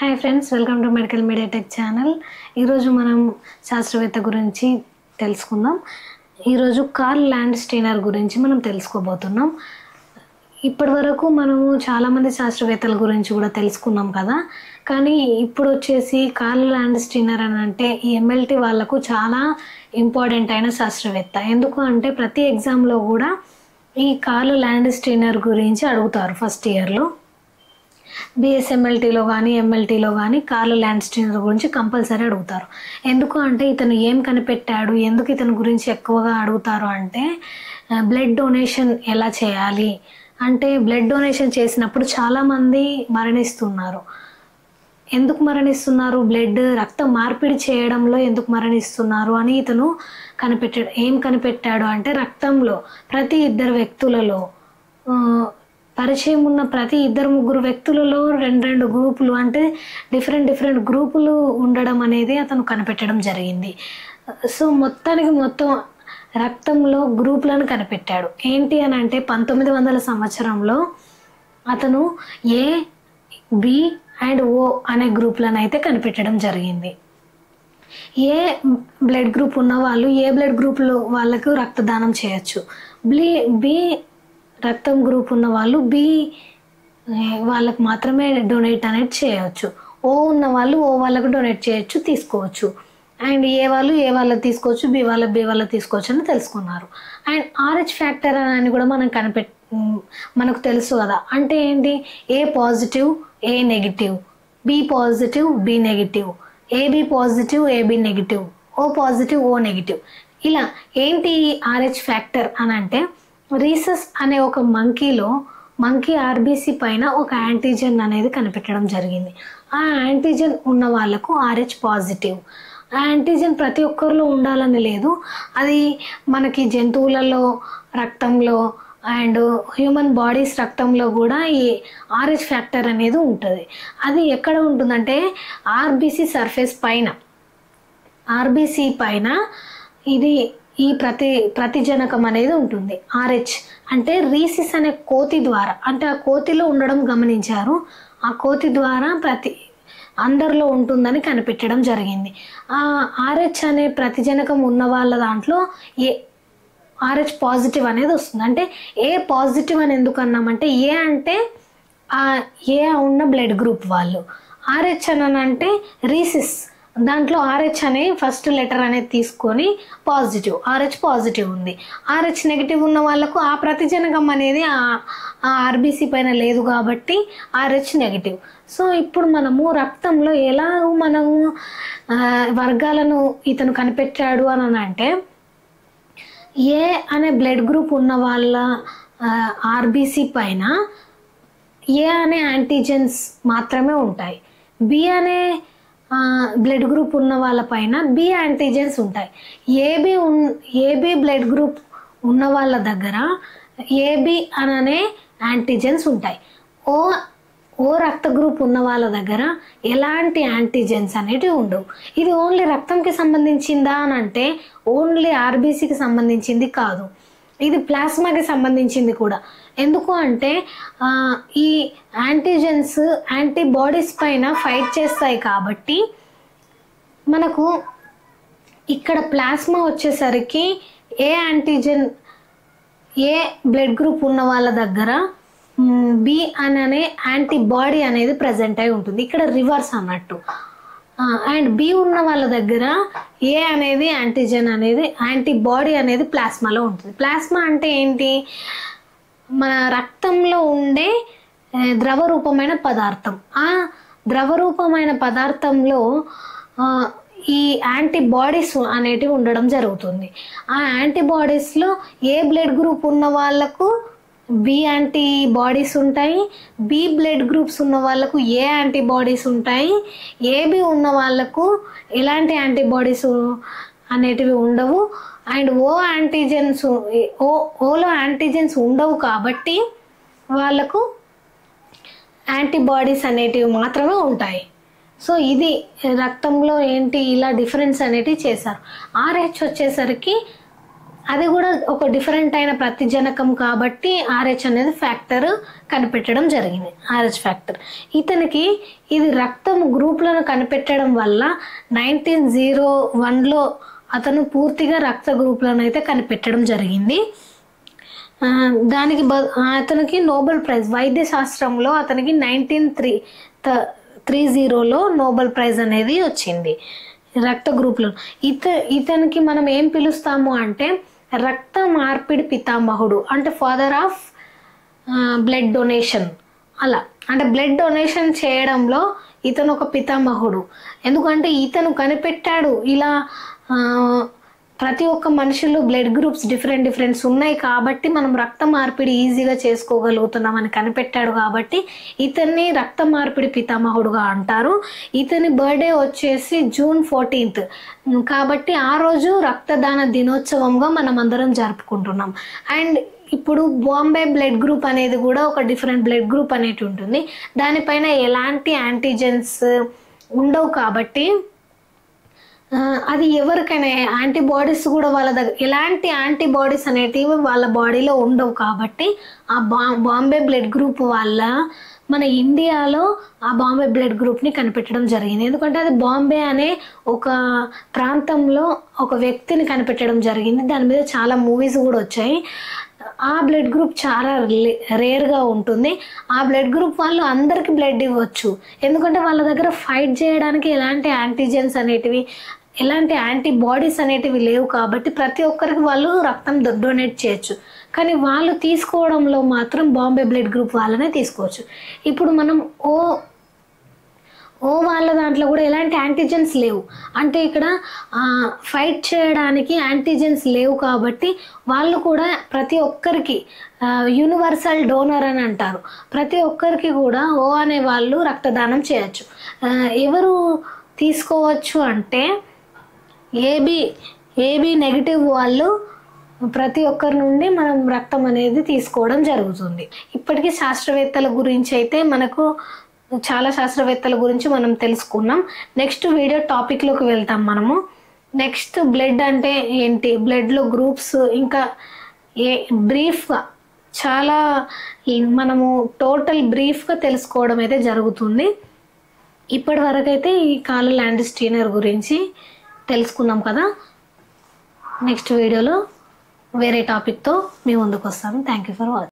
Hi friends, welcome to medical media tech channel. ఈరోజు మనం శాస్త్రవేత్త గురించి తెలుసుకుందాం. ఈరోజు కార్ల్ ల్యాండ్స్టీనర్ గురించి మనం తెలుసుకోబోతున్నాం. ఇప్పటి వరకు మనము చాలామంది శాస్త్రవేత్తల గురించి కూడా తెలుసుకున్నాం కదా. కానీ ఇప్పుడు వచ్చేసి కార్ల్ ల్యాండ్స్టీనర్ అని అంటే ఈ ఎంఎల్టీ వాళ్ళకు చాలా ఇంపార్టెంట్ అయిన శాస్త్రవేత్త. ఎందుకు అంటే ప్రతి ఎగ్జామ్లో కూడా ఈ కార్ల్ ల్యాండ్స్టీనర్ గురించి అడుగుతారు. ఫస్ట్ ఇయర్లో బిఎస్ఎంఎల్టీలో కానీ ఎంఎల్టీలో కానీ కార్ల్ ల్యాండ్స్టీనర్ గురించి కంపల్సరీ అడుగుతారు. ఎందుకు అంటే ఇతను ఏం కనిపెట్టాడు, ఎందుకు ఇతని గురించి ఎక్కువగా అడుగుతారు అంటే బ్లడ్ డొనేషన్ ఎలా చేయాలి అంటే బ్లడ్ డొనేషన్ చేసినప్పుడు చాలామంది మరణిస్తున్నారు. ఎందుకు మరణిస్తున్నారు, బ్లడ్ రక్త మార్పిడి చేయడంలో ఎందుకు మరణిస్తున్నారు అని ఇతను కనిపెట్టాడు. ఏం కనిపెట్టాడు అంటే రక్తంలో ప్రతి ఇద్దరు వ్యక్తులలో పరిచయం ఉన్న ప్రతి ఇద్దరు ముగ్గురు వ్యక్తులలో రెండు గ్రూపులు అంటే డిఫరెంట్ గ్రూపులు ఉండడం అనేది అతను కనిపెట్టడం జరిగింది. సో మొత్తం రక్తంలో గ్రూపులను కనిపెట్టాడు. ఏంటి అని అంటే 1900 సంవత్సరంలో అతను ఏ, బి అండ్ ఓ అనే గ్రూపులను అయితే కనిపెట్టడం జరిగింది. ఏ బ్లడ్ గ్రూప్ ఉన్న వాళ్ళు ఏ బ్లడ్ గ్రూపులు వాళ్ళకు రక్తదానం చేయొచ్చు, బి రక్తం గ్రూప్ ఉన్న వాళ్ళు బి వాళ్ళకు మాత్రమే డొనేట్ అనేది చేయవచ్చు, ఓ ఉన్న వాళ్ళు ఓ వాళ్ళకు డొనేట్ చేయొచ్చు, తీసుకోవచ్చు, అండ్ ఏ వాళ్ళకి తీసుకోవచ్చు, బి వాళ్ళకి తీసుకోవచ్చు అని తెలుసుకున్నారు. అండ్ RH ఫ్యాక్టర్ అని కూడా మనకు తెలుసు కదా. అంటే ఏంటి, A positive A negative, B positive B negative, AB positive AB negative, O positive O negative. ఇలా ఏంటి RH ఫ్యాక్టర్ అని అంటే రీసస్ అనే ఒక మంకీ ఆర్బీసీ పైన ఒక యాంటీజెన్ అనేది కనిపెట్టడం జరిగింది. ఆ యాంటీజెన్ ఉన్న వాళ్ళకు RH పాజిటివ్. ఆ యాంటీజెన్ ప్రతి ఒక్కరిలో ఉండాలని లేదు, అది మనకి జంతువులలో రక్తంలో అండ్ హ్యూమన్ బాడీస్ రక్తంలో కూడా ఈ RH ఫ్యాక్టర్ అనేది ఉంటుంది. అది ఎక్కడ ఉంటుందంటే ఆర్బీసీ సర్ఫేస్ పైన, ఆర్బీసీ పైన ఇది ఈ ప్రతిజనకం అనేది ఉంటుంది. RH అంటే రీసిస్ అనే కోతి ద్వారా, అంటే ఆ కోతిలో ఉండడం గమనించారు. ఆ కోతి ద్వారా అందరిలో ఉంటుందని కనిపెట్టడం జరిగింది. ఆ RH అనే ప్రతిజనకం ఉన్న వాళ్ళ దాంట్లో RH పాజిటివ్ అనేది వస్తుంది. అంటే ఏ పాజిటివ్ అని ఎందుకు అన్నామంటే ఏ అంటే ఏ ఉన్న బ్లడ్ గ్రూప్ వాళ్ళు, RH అని అంటే రీసిస్ దాంట్లో RH అనే ఫస్ట్ లెటర్ అనేది తీసుకొని పాజిటివ్, RH పాజిటివ్ ఉంది. RH నెగిటివ్ ఉన్న వాళ్ళకు ఆ ప్రతిజనకం అనేది ఆ ఆర్బీసీ పైన లేదు కాబట్టి RH నెగిటివ్. సో ఇప్పుడు మనము రక్తంలో ఎలా మనము వర్గాలను ఇతను కనిపెట్టాడు అని అంటే ఏ అనే బ్లడ్ గ్రూప్ ఉన్న వాళ్ళ ఆర్బీసీ పైన ఏ అనే యాంటీజెన్స్ మాత్రమే ఉంటాయి, బి అనే బ్లడ్ గ్రూప్ ఉన్న వాళ్ళ పైన బి యాంటీజెన్స్ ఉంటాయి, ఏబి బ్లడ్ గ్రూప్ ఉన్న వాళ్ళ దగ్గర ఏబి అనే యాంటీజెన్స్ ఉంటాయి, ఓ రక్త గ్రూప్ ఉన్న వాళ్ళ దగ్గర ఎలాంటి యాంటీజెన్స్ అనేటివి ఉండవు. ఇది ఓన్లీ రక్తంకి సంబంధించిందా అని అంటే ఓన్లీ ఆర్బీసీకి సంబంధించింది కాదు, ఇది ప్లాస్మాకి సంబంధించింది కూడా. ఎందుకు అంటే ఈ యాంటీజెన్స్ యాంటీబాడీస్ పైన ఫైట్ చేస్తాయి కాబట్టి మనకు ఇక్కడ ప్లాస్మా వచ్చేసరికి ఏ యాంటీజెన్ ఏ బ్లడ్ గ్రూప్ ఉన్న వాళ్ళ దగ్గర బి అనే యాంటీబాడీ అనేది ప్రజెంట్ అయి ఉంటుంది. ఇక్కడ రివర్స్ అన్నట్టు. అండ్ బి ఉన్న వాళ్ళ దగ్గర ఏ అనేది యాంటీజెన్ అనేది యాంటీబాడీ అనేది ప్లాస్మాలో ఉంటుంది. ప్లాస్మా అంటే ఏంటి, మన రక్తంలో ఉండే ద్రవరూపమైన పదార్థం. ఆ ద్రవరూపమైన పదార్థంలో ఈ యాంటీబాడీస్ అనేటివి ఉండడం జరుగుతుంది. ఆ యాంటీబాడీస్లో ఏ బ్లడ్ గ్రూప్ ఉన్న వాళ్ళకు బి యాంటీబాడీస్ ఉంటాయి, బి బ్లడ్ గ్రూప్స్ ఉన్న వాళ్ళకు ఏ యాంటీబాడీస్ ఉంటాయి, ఏబి ఉన్న వాళ్ళకు ఎలాంటి యాంటీబాడీస్ అనేటివి ఉండవు. అండ్ ఓలో యాంటీజెన్స్ ఉండవు కాబట్టి వాళ్ళకు యాంటీబాడీస్ అనేటివి మాత్రమే ఉంటాయి. సో ఇది రక్తంలో ఏంటి ఇలా డిఫరెన్స్ అనేటివి చేశారు. RH వచ్చేసరికి అది కూడా ఒక డిఫరెంట్ అయిన ప్రతిజనకం కాబట్టి RH అనేది ఫ్యాక్టర్ కనిపెట్టడం జరిగింది, RH ఫ్యాక్టర్. ఇతనికి ఇది రక్తం గ్రూపులను కనిపెట్టడం వల్ల 1901లో అతను పూర్తిగా రక్త గ్రూపులను అయితే కనిపెట్టడం జరిగింది. దానికి అతనికి నోబెల్ ప్రైజ్ వైద్య శాస్త్రంలో అతనికి 1930లో నోబెల్ ప్రైజ్ అనేది వచ్చింది రక్త గ్రూపులను. ఇతనికి మనం ఏం పిలుస్తాము అంటే రక్త మార్పిడి పితామహుడు, అంటే ఫాదర్ ఆఫ్ బ్లడ్ డొనేషన్. అలా అంటే బ్లడ్ డొనేషన్ చేయడంలో ఇతను ఒక పితామహుడు. ఎందుకంటే ఇతను కనిపెట్టాడు ఇలా ప్రతి ఒక్క మనుషుల్లో బ్లడ్ గ్రూప్స్ డిఫరెంట్స్ ఉన్నాయి కాబట్టి మనం రక్త మార్పిడి ఈజీగా చేసుకోగలుగుతున్నాం అని కనిపెట్టాడు కాబట్టి ఇతన్ని రక్త మార్పిడి పితామహుడుగా అంటారు. ఇతని బర్త్డే వచ్చేసి June 14th కాబట్టి ఆ రోజు రక్తదాన దినోత్సవంగా మనం అందరం జరుపుకుంటున్నాం. అండ్ ఇప్పుడు బాంబే బ్లడ్ గ్రూప్ అనేది కూడా ఒక డిఫరెంట్ బ్లడ్ గ్రూప్ అనేది ఉంటుంది. దానిపైన ఎలాంటి యాంటీజెన్స్ ఉండవు కాబట్టి అది ఎవరికైనా యాంటీబాడీస్ కూడా వాళ్ళ దగ్గర ఎలాంటి యాంటీబాడీస్ అనేటివి వాళ్ళ బాడీలో ఉండవు కాబట్టి ఆ బాంబే బ్లడ్ గ్రూప్ వల్ల మన ఇండియాలో ఆ బాంబే బ్లడ్ గ్రూప్ని కనిపెట్టడం జరిగింది. ఎందుకంటే అది బాంబే అనే ఒక ప్రాంతంలో ఒక వ్యక్తిని కనిపెట్టడం జరిగింది. దాని మీద చాలా మూవీస్ కూడా వచ్చాయి. ఆ బ్లడ్ గ్రూప్ చాలా రేర్గా ఉంటుంది. ఆ బ్లడ్ గ్రూప్ వాళ్ళు అందరికీ బ్లడ్ ఇవ్వచ్చు. ఎందుకంటే వాళ్ళ దగ్గర ఫైట్ చేయడానికి ఎలాంటి యాంటీజెన్స్ అనేటివి ఎలాంటి యాంటీబాడీస్ అనేటివి లేవు కాబట్టి ప్రతి ఒక్కరికి వాళ్ళు రక్తం డొనేట్ చేయొచ్చు. కానీ వాళ్ళు తీసుకోవడంలో మాత్రం బాంబే బ్లడ్ గ్రూప్ వాళ్ళనే తీసుకోవచ్చు. ఇప్పుడు మనం ఓ వాళ్ళ దాంట్లో కూడా ఎలాంటి యాంటీజెన్స్ లేవు, అంటే ఇక్కడ ఫైట్ చేయడానికి యాంటీజెన్స్ లేవు కాబట్టి వాళ్ళు కూడా ప్రతి ఒక్కరికి యూనివర్సల్ డోనర్ అని అంటారు. ప్రతి ఒక్కరికి కూడా O అనే వాళ్ళు రక్తదానం చేయొచ్చు. ఎవరు తీసుకోవచ్చు అంటే AB నెగిటివ్ వాళ్ళు ప్రతి ఒక్కరి నుండి మనం రక్తం అనేది తీసుకోవడం జరుగుతుంది. ఇప్పటికీ శాస్త్రవేత్తల గురించి అయితే మనకు చాలా శాస్త్రవేత్తల గురించి మనం తెలుసుకున్నాం. నెక్స్ట్ వీడియో టాపిక్లోకి వెళ్తాం మనము. నెక్స్ట్ బ్లడ్ అంటే ఏంటి, బ్లడ్లో గ్రూప్స్, ఇంకా బ్రీఫ్గా చాలా మనము టోటల్ బ్రీఫ్గా తెలుసుకోవడం అయితే జరుగుతుంది. ఇప్పటి వరకు అయితే ఈ కార్ల్ ల్యాండ్స్టీనర్ గురించి తెలుసుకున్నాం కదా. నెక్స్ట్ వీడియోలో వేరే టాపిక్తో మీ ముందుకు వస్తాను. Thank you for watching.